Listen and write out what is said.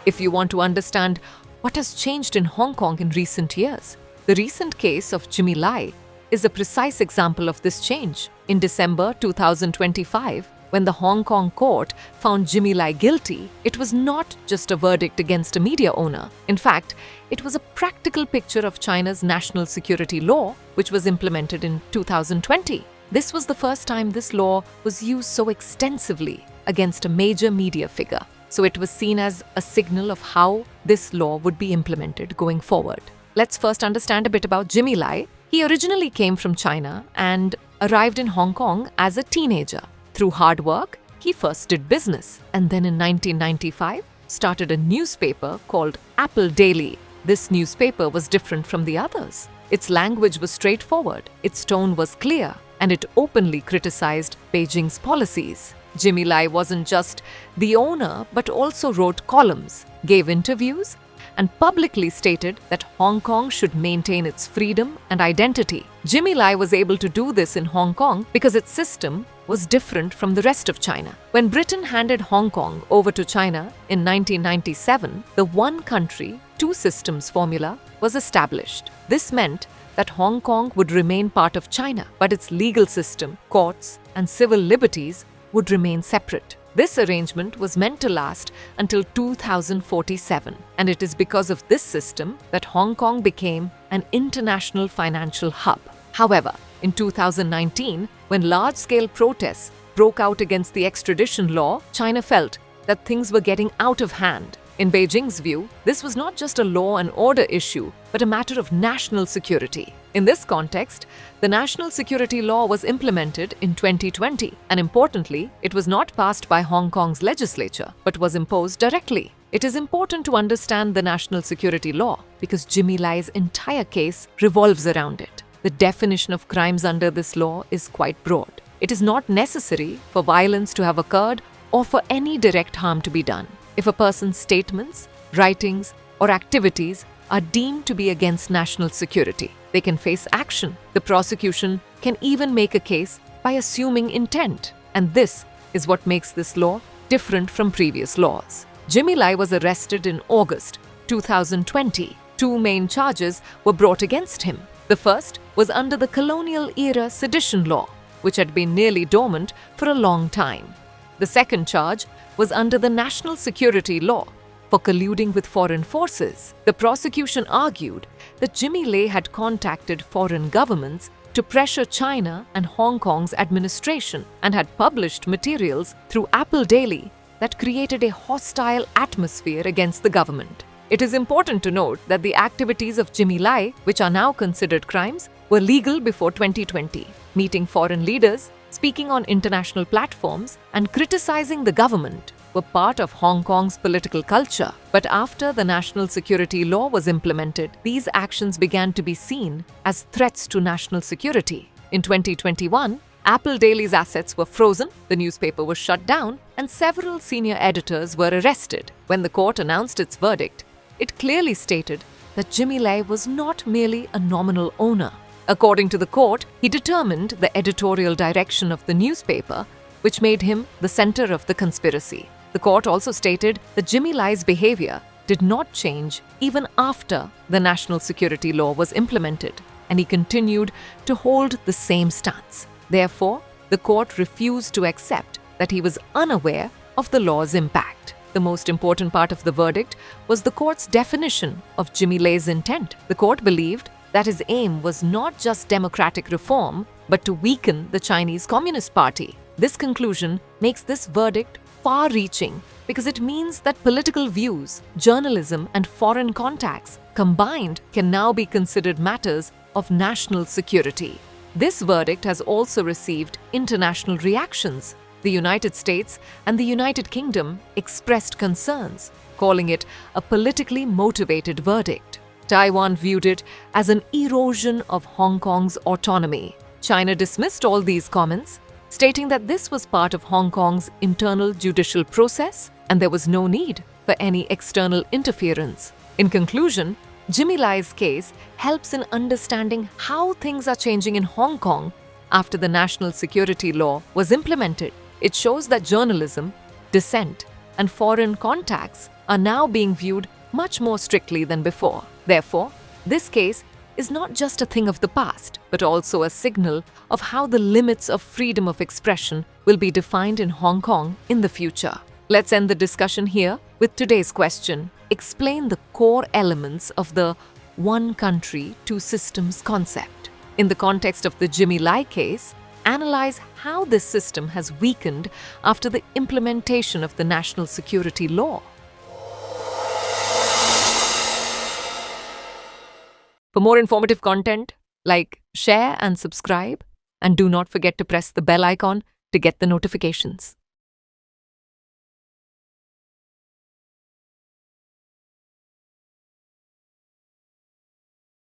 if you want to understand what has changed in Hong Kong in recent years. The recent case of Jimmy Lai is a precise example of this change. In December 2025, when the Hong Kong court found Jimmy Lai guilty, it was not just a verdict against a media owner. In fact, it was a practical picture of China's national security law, which was implemented in 2020. This was the first time this law was used so extensively against a major media figure. So it was seen as a signal of how this law would be implemented going forward. Let's first understand a bit about Jimmy Lai. He originally came from China and arrived in Hong Kong as a teenager. Through hard work, he first did business and then in 1995 started a newspaper called Apple Daily. This newspaper was different from the others. Its language was straightforward, its tone was clear, and it openly criticized Beijing's policies. Jimmy Lai wasn't just the owner but also wrote columns, gave interviews, and publicly stated that Hong Kong should maintain its freedom and identity. Jimmy Lai was able to do this in Hong Kong because its system was different from the rest of China. When Britain handed Hong Kong over to China in 1997, the one country, two systems formula was established. This meant that Hong Kong would remain part of China, but its legal system, courts, and civil liberties would remain separate. This arrangement was meant to last until 2047, and it is because of this system that Hong Kong became an international financial hub. However, in 2019, when large-scale protests broke out against the extradition law, China felt that things were getting out of hand. In Beijing's view, this was not just a law and order issue, but a matter of national security. In this context, the National Security Law was implemented in 2020, and importantly, it was not passed by Hong Kong's legislature, but was imposed directly. It is important to understand the National Security Law because Jimmy Lai's entire case revolves around it. The definition of crimes under this law is quite broad. It is not necessary for violence to have occurred or for any direct harm to be done. If a person's statements, writings, or activities are deemed to be against national security, they can face action. The prosecution can even make a case by assuming intent. And this is what makes this law different from previous laws. Jimmy Lai was arrested in August 2020. Two main charges were brought against him. The first was under the colonial-era sedition law, which had been nearly dormant for a long time. The second charge was under the national security law for colluding with foreign forces. The prosecution argued that Jimmy Lai had contacted foreign governments to pressure China and Hong Kong's administration and had published materials through Apple Daily that created a hostile atmosphere against the government. It is important to note that the activities of Jimmy Lai, which are now considered crimes, were legal before 2020. Meeting foreign leaders, speaking on international platforms, and criticizing the government were part of Hong Kong's political culture. But after the national security law was implemented, these actions began to be seen as threats to national security. In 2021, Apple Daily's assets were frozen, the newspaper was shut down, and several senior editors were arrested. When the court announced its verdict, it clearly stated that Jimmy Lai was not merely a nominal owner. According to the court, he determined the editorial direction of the newspaper, which made him the center of the conspiracy. The court also stated that Jimmy Lai's behavior did not change even after the national security law was implemented, and he continued to hold the same stance. Therefore, the court refused to accept that he was unaware of the law's impact. The most important part of the verdict was the court's definition of Jimmy Lai's intent. The court believed that his aim was not just democratic reform, but to weaken the Chinese Communist Party. This conclusion makes this verdict far-reaching because it means that political views, journalism, and foreign contacts combined can now be considered matters of national security. This verdict has also received international reactions. The United States and the United Kingdom expressed concerns, calling it a politically motivated verdict. Taiwan viewed it as an erosion of Hong Kong's autonomy. China dismissed all these comments, stating that this was part of Hong Kong's internal judicial process and there was no need for any external interference. In conclusion, Jimmy Lai's case helps in understanding how things are changing in Hong Kong after the national security law was implemented. It shows that journalism, dissent, and foreign contacts are now being viewed much more strictly than before. Therefore, this case is not just a thing of the past, but also a signal of how the limits of freedom of expression will be defined in Hong Kong in the future. Let's end the discussion here with today's question. Explain the core elements of the one country, two systems concept. In the context of the Jimmy Lai case, analyze how this system has weakened after the implementation of the national security law. For more informative content, like, share and subscribe, and do not forget to press the bell icon to get the notifications.